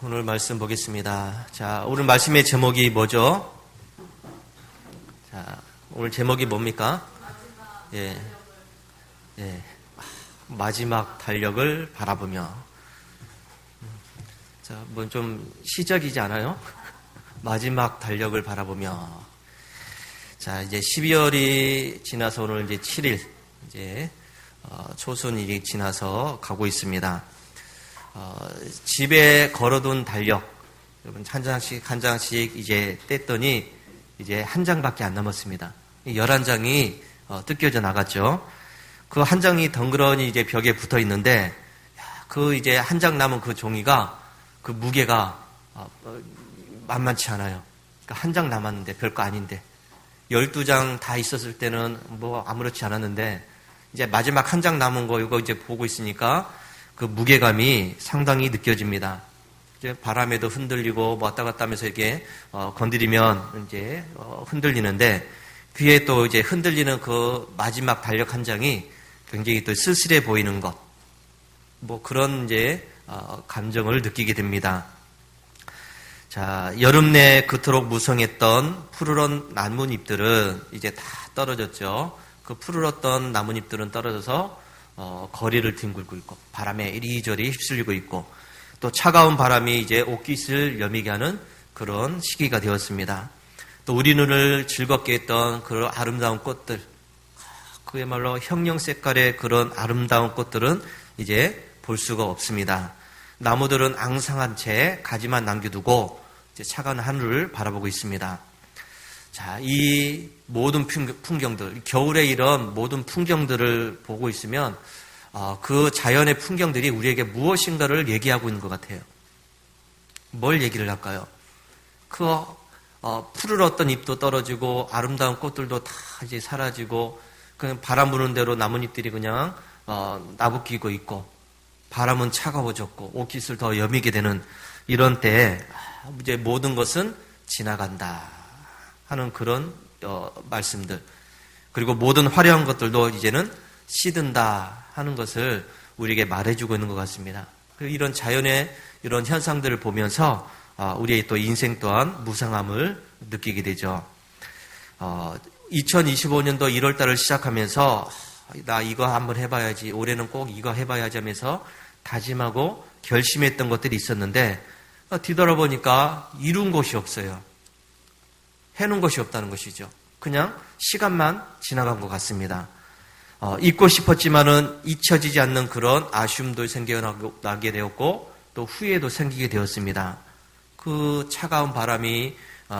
오늘 말씀 보겠습니다. 자, 오늘 말씀의 제목이 뭐죠? 자, 오늘 제목이 뭡니까? 마지막 달력을 바라보며. 자, 뭐 좀 시적이지 않아요? 마지막 달력을 바라보며. 자, 이제 12월이 지나서 오늘 이제 7일, 이제, 초순일이 지나서 가고 있습니다. 집에 걸어둔 달력, 여러분 한 장씩 이제 뗐더니 이제 한 장밖에 안 남았습니다. 11장이 뜯겨져 나갔죠. 그 한 장이 덩그러니 이제 벽에 붙어 있는데, 그 이제 한 장 남은 그 종이가, 그 무게가 만만치 않아요. 그러니까 한 장 남았는데 별거 아닌데, 12장 다 있었을 때는 뭐 아무렇지 않았는데, 이제 마지막 한 장 남은 거 이거 이제 보고 있으니까 그 무게감이 상당히 느껴집니다. 이제 바람에도 흔들리고 왔다 갔다 하면서 이렇게 건드리면 이제 흔들리는데, 귀에 또 이제 흔들리는 그 마지막 달력 한 장이 굉장히 또 쓸쓸해 보이는 것, 뭐 그런 이제 감정을 느끼게 됩니다. 자, 여름 내 그토록 무성했던 푸르런 나뭇잎들은 이제 다 떨어졌죠. 그 푸르렀던 나뭇잎들은 떨어져서 거리를 뒹굴고 있고, 바람에 이리저리 휩쓸리고 있고, 또 차가운 바람이 이제 옷깃을 여미게 하는 그런 시기가 되었습니다. 또 우리 눈을 즐겁게 했던 그런 아름다운 꽃들, 그야말로 형형 색깔의 그런 아름다운 꽃들은 이제 볼 수가 없습니다. 나무들은 앙상한 채 가지만 남겨두고 이제 차가운 하늘을 바라보고 있습니다. 자, 이 모든 풍경들, 겨울에 이런 모든 풍경들을 보고 있으면 그 자연의 풍경들이 우리에게 무엇인가를 얘기하고 있는 것 같아요. 뭘 얘기를 할까요? 그 푸르렀던 잎도 떨어지고 아름다운 꽃들도 다 이제 사라지고, 그냥 바람 부는 대로 나뭇잎들이 그냥 나부끼고 있고, 바람은 차가워졌고 옷깃을 더 여미게 되는 이런 때 이제 모든 것은 지나간다 하는 그런 말씀들, 그리고 모든 화려한 것들도 이제는 시든다 하는 것을 우리에게 말해주고 있는 것 같습니다. 이런 자연의 이런 현상들을 보면서 우리의 또 인생 또한 무상함을 느끼게 되죠. 2025년도 1월 달을 시작하면서 나 이거 한번 해봐야지, 올해는 꼭 이거 해봐야지 하면서 다짐하고 결심했던 것들이 있었는데, 뒤돌아보니까 이룬 것이 없어요. 해놓은 것이 없다는 것이죠. 그냥 시간만 지나간 것 같습니다. 잊고 싶었지만은 잊혀지지 않는 그런 아쉬움도 생겨나게 되었고, 또 후회도 생기게 되었습니다. 그 차가운 바람이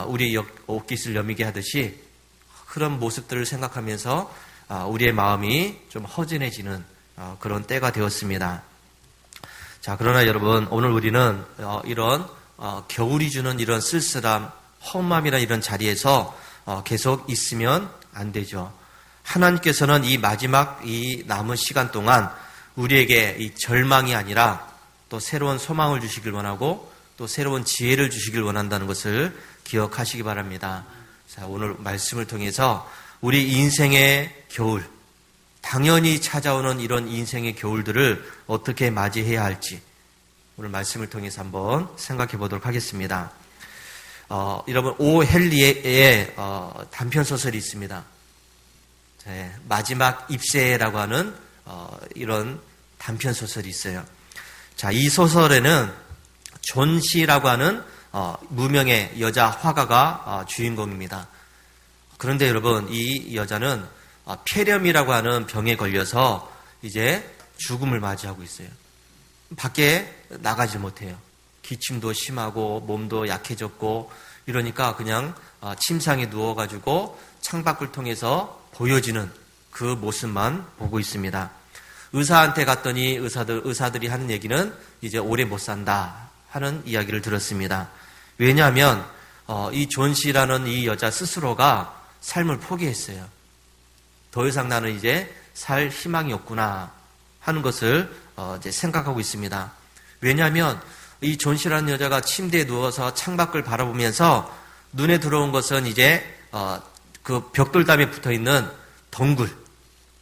우리의 옷깃을 여미게 하듯이 그런 모습들을 생각하면서 우리의 마음이 좀 허전해지는 그런 때가 되었습니다. 자, 그러나 여러분, 오늘 우리는 이런 겨울이 주는 이런 쓸쓸함, 허무함이라는 이런 자리에서 계속 있으면 안 되죠. 하나님께서는 이 마지막 이 남은 시간 동안 우리에게 이 절망이 아니라 또 새로운 소망을 주시길 원하고, 또 새로운 지혜를 주시길 원한다는 것을 기억하시기 바랍니다. 자, 오늘 말씀을 통해서 우리 인생의 겨울, 당연히 찾아오는 이런 인생의 겨울들을 어떻게 맞이해야 할지 오늘 말씀을 통해서 한번 생각해 보도록 하겠습니다. 여러분, 오 헨리의 단편소설이 있습니다. 네, 마지막 입새라고 하는 이런 단편소설이 있어요. 자, 이 소설에는 존 시라고 하는 무명의 여자 화가가 주인공입니다. 그런데 여러분, 이 여자는 폐렴이라고 하는 병에 걸려서 이제 죽음을 맞이하고 있어요. 밖에 나가지 못해요. 기침도 심하고 몸도 약해졌고, 이러니까 그냥 침상에 누워가지고 창밖을 통해서 보여지는 그 모습만 보고 있습니다. 의사한테 갔더니 의사들이 하는 얘기는 이제 오래 못 산다 하는 이야기를 들었습니다. 왜냐하면 이 존 씨라는 이 여자 스스로가 삶을 포기했어요. 더 이상 나는 이제 살 희망이 없구나 하는 것을 이제 생각하고 있습니다. 왜냐하면 이 존 씨라는 여자가 침대에 누워서 창밖을 바라보면서 눈에 들어온 것은 이제 그 벽돌담에 붙어 있는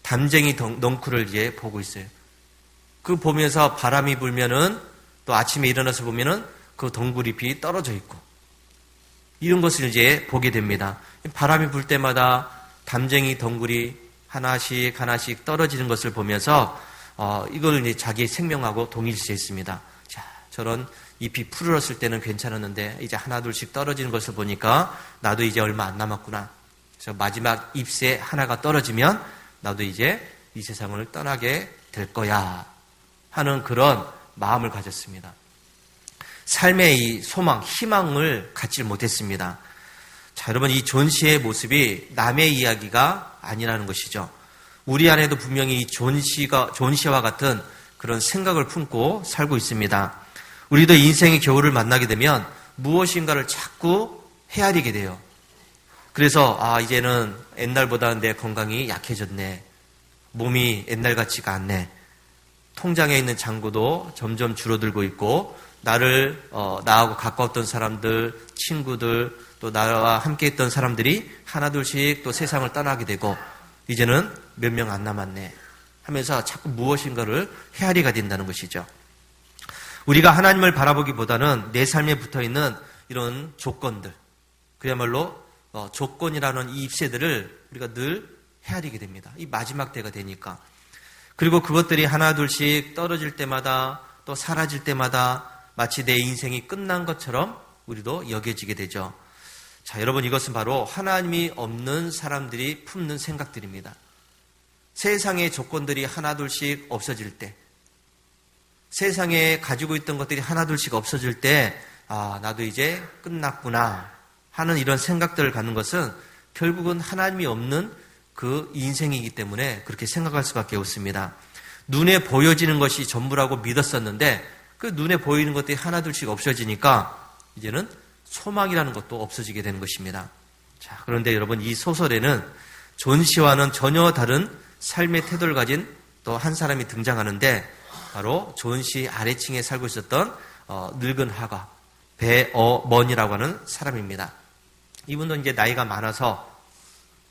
담쟁이 넝쿨을 이제 보고 있어요. 그 보면서 바람이 불면은, 또 아침에 일어나서 보면은 그 덩굴잎이 떨어져 있고 이런 것을 이제 보게 됩니다. 바람이 불 때마다 담쟁이 덩굴이 하나씩 하나씩 떨어지는 것을 보면서 이걸 이제 자기의 생명하고 동일시했습니다. 자, 저런 잎이 푸르렀을 때는 괜찮았는데 이제 하나 둘씩 떨어지는 것을 보니까 나도 이제 얼마 안 남았구나. 그래서 마지막 잎새 하나가 떨어지면 나도 이제 이 세상을 떠나게 될 거야 하는 그런 마음을 가졌습니다. 삶의 이 소망, 희망을 갖지 못했습니다. 자, 여러분, 이 존 씨의 모습이 남의 이야기가 아니라는 것이죠. 우리 안에도 분명히 이 존 씨와 같은 그런 생각을 품고 살고 있습니다. 우리도 인생의 겨울을 만나게 되면 무엇인가를 자꾸 헤아리게 돼요. 그래서 이제는 옛날보다 내 건강이 약해졌네. 몸이 옛날 같지가 않네. 통장에 있는 잔고도 점점 줄어들고 있고 나하고 가까웠던 사람들, 친구들, 또 나와 함께 했던 사람들이 하나둘씩 또 세상을 떠나게 되고 이제는 몇 명 안 남았네 하면서 자꾸 무엇인가를 헤아리게 된다는 것이죠. 우리가 하나님을 바라보기보다는 내 삶에 붙어있는 이런 조건들, 그야말로 조건이라는 이 잎새들을 우리가 늘 헤아리게 됩니다. 이 마지막 때가 되니까. 그리고 그것들이 하나둘씩 떨어질 때마다 또 사라질 때마다 마치 내 인생이 끝난 것처럼 우리도 여겨지게 되죠. 자, 여러분, 이것은 바로 하나님이 없는 사람들이 품는 생각들입니다. 세상의 조건들이 하나둘씩 없어질 때, 세상에 가지고 있던 것들이 하나둘씩 없어질 때, 나도 이제 끝났구나 하는 이런 생각들을 갖는 것은 결국은 하나님이 없는 그 인생이기 때문에 그렇게 생각할 수밖에 없습니다. 눈에 보여지는 것이 전부라고 믿었었는데 그 눈에 보이는 것들이 하나둘씩 없어지니까 이제는 소망이라는 것도 없어지게 되는 것입니다. 자, 그런데 여러분, 이 소설에는 존 씨와는 전혀 다른 삶의 태도를 가진 또 한 사람이 등장하는데 바로 존 씨 아래층에 살고 있었던 늙은 화가 배어먼이라고 하는 사람입니다. 이분도 이제 나이가 많아서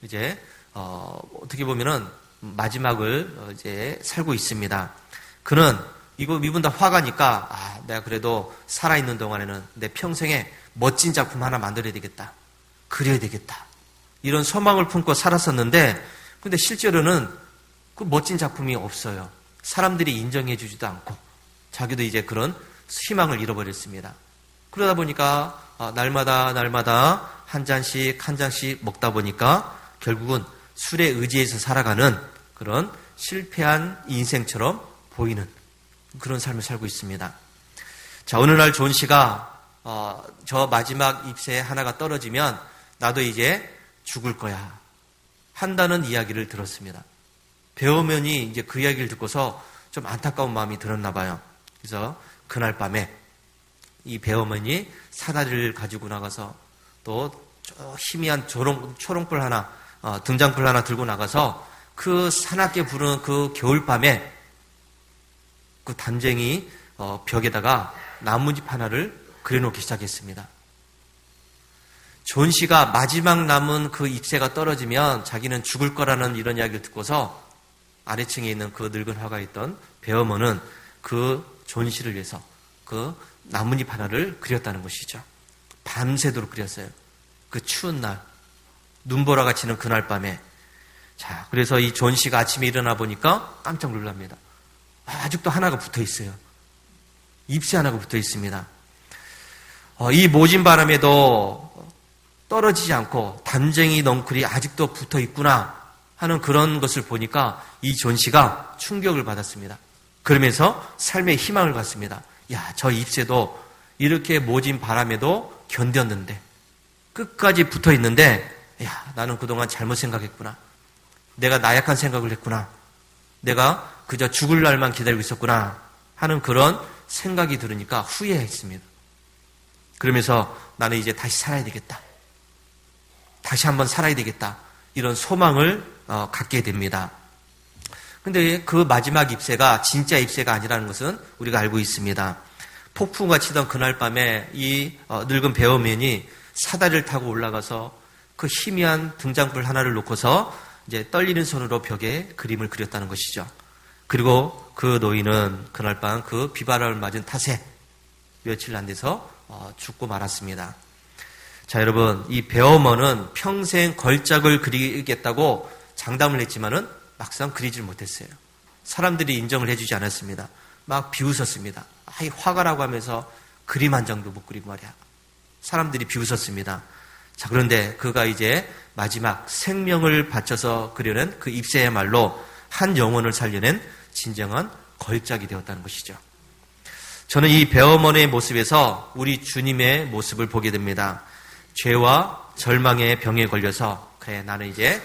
이제 어떻게 보면은 마지막을 이제 살고 있습니다. 그는 이분 다 화가니까 내가 그래도 살아있는 동안에는 내 평생에 멋진 작품 하나 만들어야 되겠다. 그려야 되겠다. 이런 소망을 품고 살았었는데 근데 실제로는 그 멋진 작품이 없어요. 사람들이 인정해 주지도 않고 자기도 이제 그런 희망을 잃어버렸습니다. 그러다 보니까 날마다 한 잔씩 먹다 보니까 결국은 술에 의지해서 살아가는 그런 실패한 인생처럼 보이는 그런 삶을 살고 있습니다. 자, 어느 날 존 씨가 저 마지막 잎새 하나가 떨어지면 나도 이제 죽을 거야 한다는 이야기를 들었습니다. 배우면이 이제 그 이야기를 듣고서 좀 안타까운 마음이 들었나 봐요. 그래서 그날 밤에 이 배우면이 사다리를 가지고 나가서 또 희미한 초롱불 하나, 등장불 하나 들고 나가서 그 사납게 부르는 그 겨울밤에 그 담쟁이 벽에다가 나뭇잎 하나를 그려놓기 시작했습니다. 존 씨가 마지막 남은 그 잎새가 떨어지면 자기는 죽을 거라는 이런 이야기를 듣고서 아래층에 있는 그 늙은 화가 있던 배어머는 그 존 씨를 위해서 그 나뭇잎 하나를 그렸다는 것이죠. 밤새도록 그렸어요. 그 추운 날, 눈보라가 치는 그날 밤에. 자, 그래서 이 존 씨가 아침에 일어나 보니까 깜짝 놀랍니다. 아직도 하나가 붙어 있어요. 잎새 하나가 붙어 있습니다. 이 모진 바람에도 떨어지지 않고 담쟁이 넝쿨이 아직도 붙어 있구나 하는 그런 것을 보니까 이 존 씨가 충격을 받았습니다. 그러면서 삶의 희망을 갖습니다. 야, 저 잎새도 이렇게 모진 바람에도 견뎠는데 끝까지 붙어 있는데 야, 나는 그동안 잘못 생각했구나. 내가 나약한 생각을 했구나. 내가 그저 죽을 날만 기다리고 있었구나 하는 그런 생각이 들으니까 후회했습니다. 그러면서 나는 이제 다시 살아야 되겠다. 다시 한번 살아야 되겠다. 이런 소망을 갖게 됩니다. 근데 그 마지막 잎새가 진짜 잎새가 아니라는 것은 우리가 알고 있습니다. 폭풍과 치던 그날 밤에 이 늙은 배어맨이 사다리를 타고 올라가서 그 희미한 등장불 하나를 놓고서 이제 떨리는 손으로 벽에 그림을 그렸다는 것이죠. 그리고 그 노인은 그날 밤 그 비바람을 맞은 탓에 며칠 안 돼서 죽고 말았습니다. 자, 여러분, 이 배어머는 평생 걸작을 그리겠다고 장담을 했지만은 막상 그리질 못했어요. 사람들이 인정을 해주지 않았습니다. 막 비웃었습니다. 아이, 화가라고 하면서 그림 한 장도 못 그리고 말이야. 사람들이 비웃었습니다. 자, 그런데 그가 이제 마지막 생명을 바쳐서 그려낸 그 입새야말로 한 영혼을 살려낸 진정한 걸작이 되었다는 것이죠. 저는 이 배어머니의 모습에서 우리 주님의 모습을 보게 됩니다. 죄와 절망의 병에 걸려서 그래, 나는 이제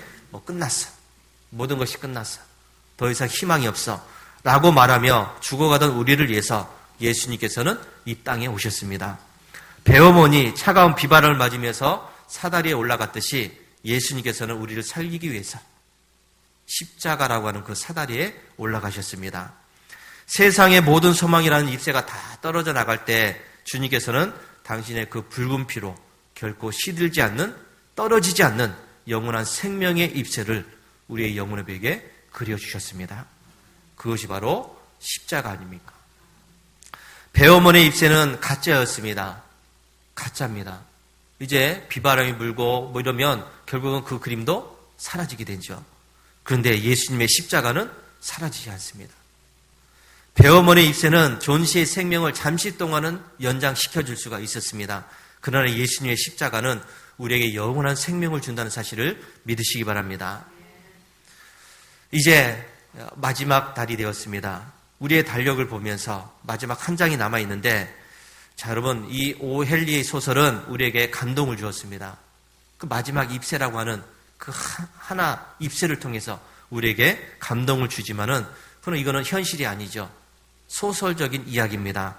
끝났어. 모든 것이 끝났어. 더 이상 희망이 없어. 라고 말하며 죽어가던 우리를 위해서 예수님께서는 이 땅에 오셨습니다. 배어머니 차가운 비바람을 맞으면서 사다리에 올라갔듯이 예수님께서는 우리를 살리기 위해서 십자가라고 하는 그 사다리에 올라가셨습니다. 세상의 모든 소망이라는 잎새가 다 떨어져 나갈 때 주님께서는 당신의 그 붉은 피로 결코 시들지 않는, 떨어지지 않는 영원한 생명의 잎새를 우리의 영혼의 벽에 그려주셨습니다. 그것이 바로 십자가 아닙니까? 배어머니의 잎새는 가짜였습니다. 가짜입니다. 이제 비바람이 불고 이러면 결국은 그 그림도 사라지게 되죠. 그런데 예수님의 십자가는 사라지지 않습니다. 배어머니의 잎새는 존시의 생명을 잠시 동안은 연장시켜줄 수가 있었습니다. 그러나 예수님의 십자가는 우리에게 영원한 생명을 준다는 사실을 믿으시기 바랍니다. 이제 마지막 달이 되었습니다. 우리의 달력을 보면서 마지막 한 장이 남아있는데, 자, 여러분, 이 오헬리의 소설은 우리에게 감동을 주었습니다. 그 마지막 잎새라고 하는 그 하나 잎새를 통해서 우리에게 감동을 주지만은, 그러나 이거는 현실이 아니죠. 소설적인 이야기입니다.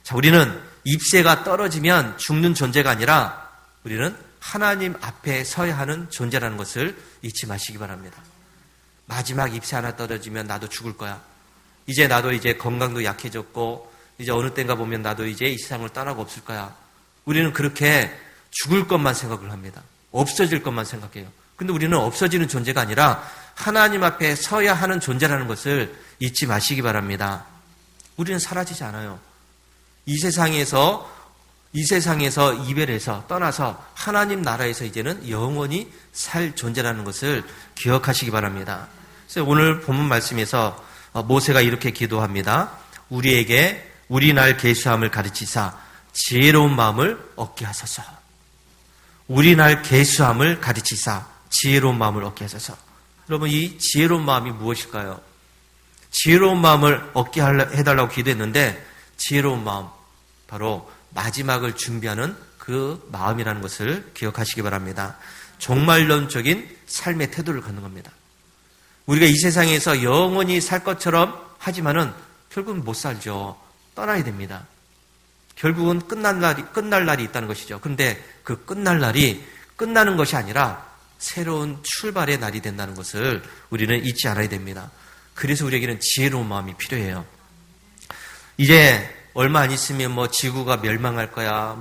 자, 우리는 잎새가 떨어지면 죽는 존재가 아니라 우리는 하나님 앞에 서야 하는 존재라는 것을 잊지 마시기 바랍니다. 마지막 잎새 하나 떨어지면 나도 죽을 거야. 이제 나도 이제 건강도 약해졌고 이제 어느 때인가 보면 나도 이제 이 세상을 떠나고 없을 거야. 우리는 그렇게 죽을 것만 생각을 합니다. 없어질 것만 생각해요. 근데 우리는 없어지는 존재가 아니라 하나님 앞에 서야 하는 존재라는 것을 잊지 마시기 바랍니다. 우리는 사라지지 않아요. 이 세상에서 이별해서 떠나서 하나님 나라에서 이제는 영원히 살 존재라는 것을 기억하시기 바랍니다. 그래서 오늘 본문 말씀에서 모세가 이렇게 기도합니다. 우리에게 우리 날 계수함을 가르치사 지혜로운 마음을 얻게 하소서. 우리 날 계수함을 가르치사 지혜로운 마음을 얻게 하소서. 여러분, 이 지혜로운 마음이 무엇일까요? 지혜로운 마음을 얻게 해달라고 기도했는데, 지혜로운 마음, 바로 마지막을 준비하는 그 마음이라는 것을 기억하시기 바랍니다. 종말론적인 삶의 태도를 갖는 겁니다. 우리가 이 세상에서 영원히 살 것처럼 하지만은 결국은 못 살죠. 떠나야 됩니다. 결국은 끝날 날이 있다는 것이죠. 그런데 그 끝날 날이 끝나는 것이 아니라 새로운 출발의 날이 된다는 것을 우리는 잊지 않아야 됩니다. 그래서 우리에게는 지혜로운 마음이 필요해요. 이제 얼마 안 있으면 지구가 멸망할 거야,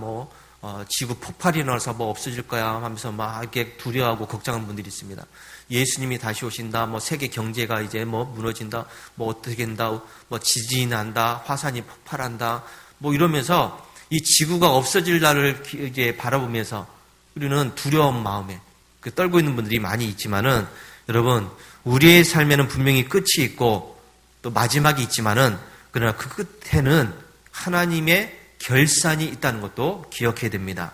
지구 폭발이 나서 없어질 거야 하면서 막 이렇게 두려워하고 걱정하는 분들이 있습니다. 예수님이 다시 오신다, 세계 경제가 이제 무너진다, 어떻게 된다, 지진이 난다, 화산이 폭발한다, 이러면서 이 지구가 없어질 날을 이제 바라보면서 우리는 두려운 마음에 떨고 있는 분들이 많이 있지만은, 여러분, 우리의 삶에는 분명히 끝이 있고 또 마지막이 있지만은, 그러나 그 끝에는 하나님의 결산이 있다는 것도 기억해야 됩니다.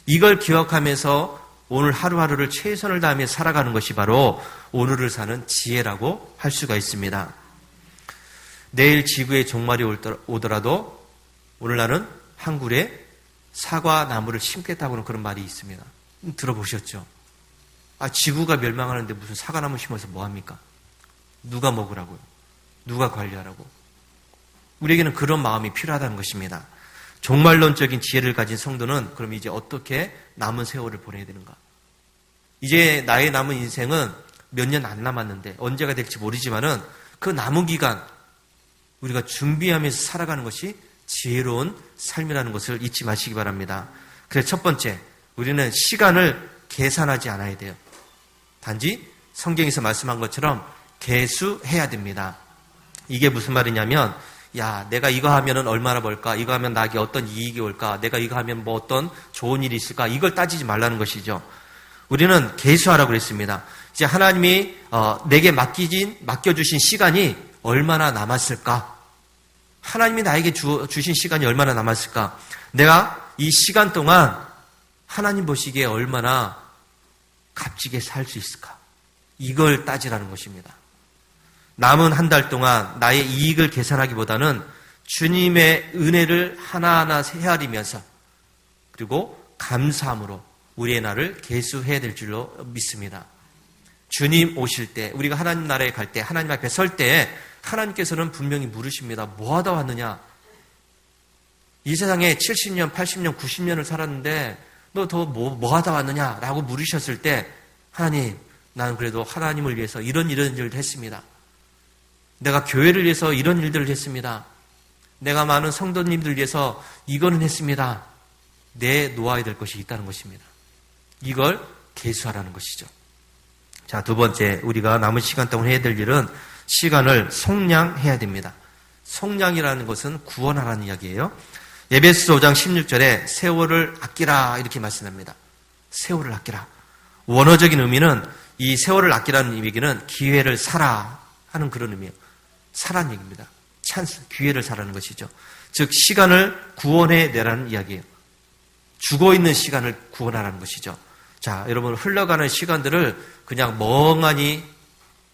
이걸 기억하면서 오늘 하루하루를 최선을 다하며 살아가는 것이 바로 오늘을 사는 지혜라고 할 수가 있습니다. 내일 지구의 종말이 오더라도 오늘 나는 한 굴에 사과 나무를 심겠다고는 그런 말이 있습니다. 들어보셨죠? 지구가 멸망하는데 무슨 사과나무 심어서 뭐합니까? 누가 먹으라고요? 누가 관리하라고? 우리에게는 그런 마음이 필요하다는 것입니다. 종말론적인 지혜를 가진 성도는 그럼 이제 어떻게 남은 세월을 보내야 되는가? 이제 나의 남은 인생은 몇 년 안 남았는데 언제가 될지 모르지만은 그 남은 기간 우리가 준비하면서 살아가는 것이 지혜로운 삶이라는 것을 잊지 마시기 바랍니다. 그래서 첫 번째, 우리는 시간을 계산하지 않아야 돼요. 단지 성경에서 말씀한 것처럼 계수해야 됩니다. 이게 무슨 말이냐면 야, 내가 이거 하면은 얼마나 벌까? 이거 하면 나에게 어떤 이익이 올까? 내가 이거 하면 뭐 어떤 좋은 일이 있을까? 이걸 따지지 말라는 것이죠. 우리는 계수하라고 그랬습니다. 이제 하나님이 내게 맡겨주신 시간이 얼마나 남았을까? 하나님이 나에게 주신 시간이 얼마나 남았을까? 내가 이 시간 동안 하나님 보시기에 얼마나 값지게 살 수 있을까? 이걸 따지라는 것입니다. 남은 한 달 동안 나의 이익을 계산하기보다는 주님의 은혜를 하나하나 헤아리면서 그리고 감사함으로 우리의 날을 계수해야 될 줄로 믿습니다. 주님 오실 때, 우리가 하나님 나라에 갈 때, 하나님 앞에 설 때 하나님께서는 분명히 물으십니다. 뭐 하다 왔느냐? 이 세상에 70년, 80년, 90년을 살았는데 너 더 뭐 하다 왔느냐? 라고 물으셨을 때 하나님, 나는 그래도 하나님을 위해서 이런 일을 했습니다. 내가 교회를 위해서 이런 일들을 했습니다. 내가 많은 성도님들 위해서 이거는 했습니다. 내놓아야 될 것이 있다는 것입니다. 이걸 계수하라는 것이죠. 자, 두 번째, 우리가 남은 시간 동안 해야 될 일은 시간을 속량해야 됩니다. 속량이라는 것은 구원하라는 이야기예요. 에베소서 5장 16절에 세월을 아끼라 이렇게 말씀합니다. 세월을 아끼라. 원어적인 의미는 이 세월을 아끼라는 얘기는 기회를 사라 하는 그런 의미예요. 사라는 얘기입니다. 찬스, 기회를 사라는 것이죠. 즉 시간을 구원해내라는 이야기예요. 죽어있는 시간을 구원하라는 것이죠. 자, 여러분 흘러가는 시간들을 그냥 멍하니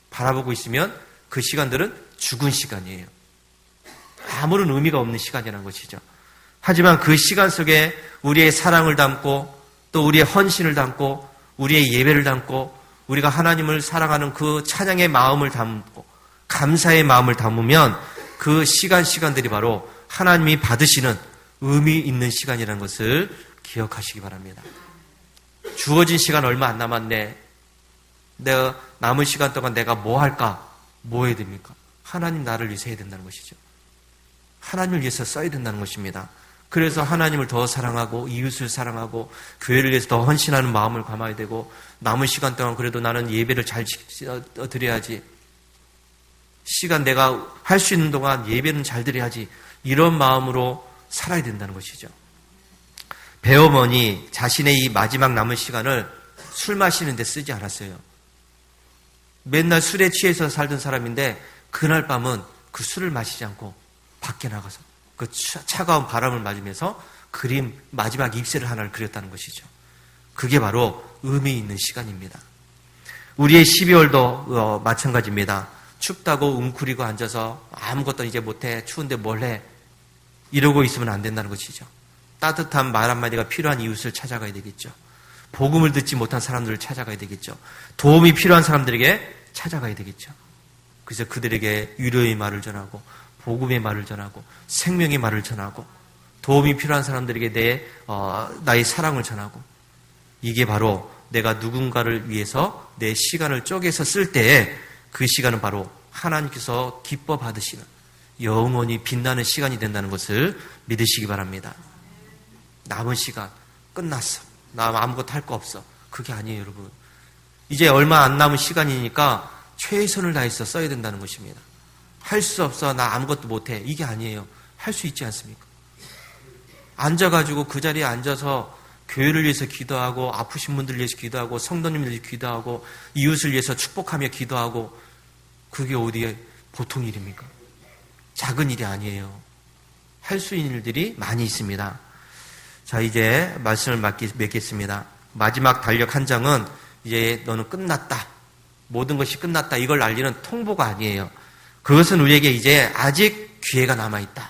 바라보고 있으면 그 시간들은 죽은 시간이에요. 아무런 의미가 없는 시간이라는 것이죠. 하지만 그 시간 속에 우리의 사랑을 담고 또 우리의 헌신을 담고 우리의 예배를 담고 우리가 하나님을 사랑하는 그 찬양의 마음을 담고 감사의 마음을 담으면 그 시간들이 바로 하나님이 받으시는 의미 있는 시간이라는 것을 기억하시기 바랍니다. 주어진 시간 얼마 안 남았네. 내가 남은 시간 동안 내가 뭐 할까? 뭐 해야 됩니까? 하나님 나를 위해서 해야 된다는 것이죠. 하나님을 위해서 써야 된다는 것입니다. 그래서 하나님을 더 사랑하고 이웃을 사랑하고 교회를 위해서 더 헌신하는 마음을 감아야 되고 남은 시간 동안 그래도 나는 예배를 잘 드려야지. 시간 내가 할 수 있는 동안 예배는 잘 드려야지. 이런 마음으로 살아야 된다는 것이죠. 배어머니 자신의 이 마지막 남은 시간을 술 마시는 데 쓰지 않았어요. 맨날 술에 취해서 살던 사람인데 그날 밤은 그 술을 마시지 않고 밖에 나가서 그 차가운 바람을 맞으면서 마지막 입새를 하나를 그렸다는 것이죠. 그게 바로 의미 있는 시간입니다. 우리의 12월도 마찬가지입니다. 춥다고 웅크리고 앉아서 아무것도 이제 못해, 추운데 뭘 해, 이러고 있으면 안 된다는 것이죠. 따뜻한 말 한마디가 필요한 이웃을 찾아가야 되겠죠. 복음을 듣지 못한 사람들을 찾아가야 되겠죠. 도움이 필요한 사람들에게 찾아가야 되겠죠. 그래서 그들에게 위로의 말을 전하고 복음의 말을 전하고 생명의 말을 전하고 도움이 필요한 사람들에게 나의 사랑을 전하고 이게 바로 내가 누군가를 위해서 내 시간을 쪼개서 쓸 때에 그 시간은 바로 하나님께서 기뻐 받으시는 영원히 빛나는 시간이 된다는 것을 믿으시기 바랍니다. 남은 시간 끝났어. 나 아무것도 할 거 없어. 그게 아니에요, 여러분. 이제 얼마 안 남은 시간이니까 최선을 다해서 써야 된다는 것입니다. 할 수 없어. 나 아무것도 못해. 이게 아니에요. 할 수 있지 않습니까? 앉아가지고 그 자리에 앉아서 교회를 위해서 기도하고 아프신 분들 위해서 기도하고 성도님들 위해서 기도하고 이웃을 위해서 축복하며 기도하고 그게 어디에 보통 일입니까? 작은 일이 아니에요. 할 수 있는 일들이 많이 있습니다. 자, 이제 말씀을 맺겠습니다. 마지막 달력 한 장은 이제 너는 끝났다. 모든 것이 끝났다. 이걸 알리는 통보가 아니에요. 그것은 우리에게 이제 아직 기회가 남아있다.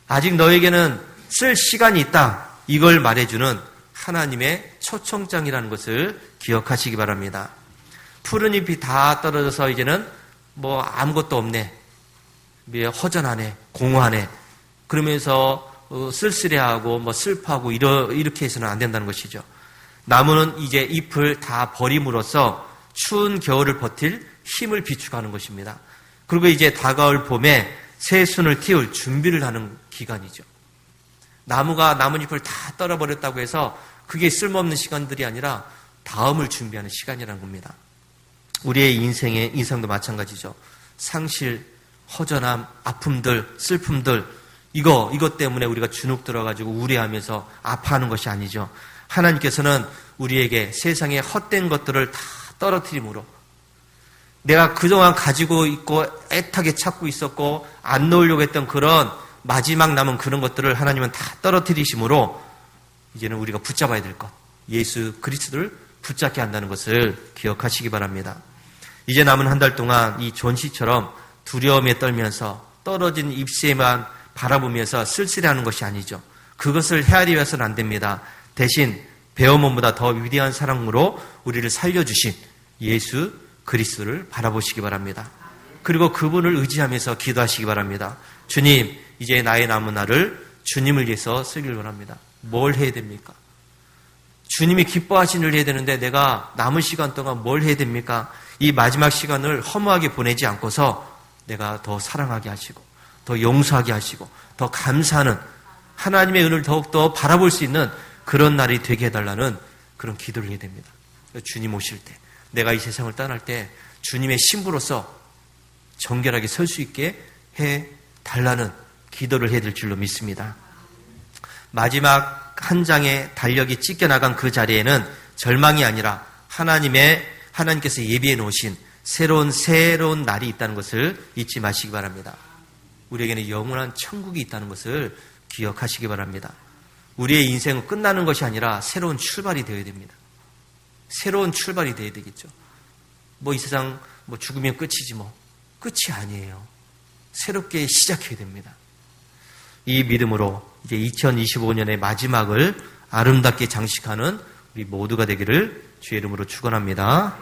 아직 너에게는 쓸 시간이 있다. 이걸 말해주는 하나님의 초청장이라는 것을 기억하시기 바랍니다. 푸른 잎이 다 떨어져서 이제는 뭐 아무것도 없네. 허전하네. 공허하네. 그러면서 쓸쓸해하고 뭐 슬퍼하고 이렇게 해서는 안 된다는 것이죠. 나무는 이제 잎을 다 버림으로써 추운 겨울을 버틸 힘을 비축하는 것입니다. 그리고 이제 다가올 봄에 새순을 틔울 준비를 하는 기간이죠. 나무가 나뭇잎을 다 떨어버렸다고 해서 그게 쓸모없는 시간들이 아니라 다음을 준비하는 시간이라는 겁니다. 우리의 인생도 마찬가지죠. 상실, 허전함, 아픔들, 슬픔들, 이것 때문에 우리가 주눅 들어가지고 우려하면서 아파하는 것이 아니죠. 하나님께서는 우리에게 세상의 헛된 것들을 다 떨어뜨림으로 내가 그동안 가지고 있고 애타게 찾고 있었고 안 놓으려고 했던 그런 마지막 남은 그런 것들을 하나님은 다 떨어뜨리심으로 이제는 우리가 붙잡아야 될 것, 예수 그리스도를 붙잡게 한다는 것을 기억하시기 바랍니다. 이제 남은 한 달 동안 이 존 씨처럼 두려움에 떨면서 떨어진 잎새만 바라보면서 쓸쓸해하는 것이 아니죠. 그것을 헤아리려 해서는 안 됩니다. 대신 배움원보다 더 위대한 사랑으로 우리를 살려주신 예수 그리스도를 바라보시기 바랍니다. 그리고 그분을 의지하면서 기도하시기 바랍니다. 주님, 이제 나의 남은 날을 주님을 위해서 쓰길 원합니다. 뭘 해야 됩니까? 주님이 기뻐하신 일을 해야 되는데 내가 남은 시간 동안 뭘 해야 됩니까? 이 마지막 시간을 허무하게 보내지 않고서 내가 더 사랑하게 하시고 더 용서하게 하시고 더 감사하는 하나님의 은혜를 더욱더 바라볼 수 있는 그런 날이 되게 해달라는 그런 기도를 해야 됩니다. 주님 오실 때, 내가 이 세상을 떠날 때 주님의 신부로서 정결하게 설 수 있게 해달라는 기도를 해야 될 줄로 믿습니다. 마지막 한 장의 달력이 찢겨나간 그 자리에는 절망이 아니라 하나님께서 예비해 놓으신 새로운 날이 있다는 것을 잊지 마시기 바랍니다. 우리에게는 영원한 천국이 있다는 것을 기억하시기 바랍니다. 우리의 인생은 끝나는 것이 아니라 새로운 출발이 되어야 됩니다. 새로운 출발이 되어야 되겠죠. 이 세상 죽으면 끝이지 끝이 아니에요. 새롭게 시작해야 됩니다. 이 믿음으로 이제 2025년의 마지막을 아름답게 장식하는 우리 모두가 되기를 주의 이름으로 축원합니다.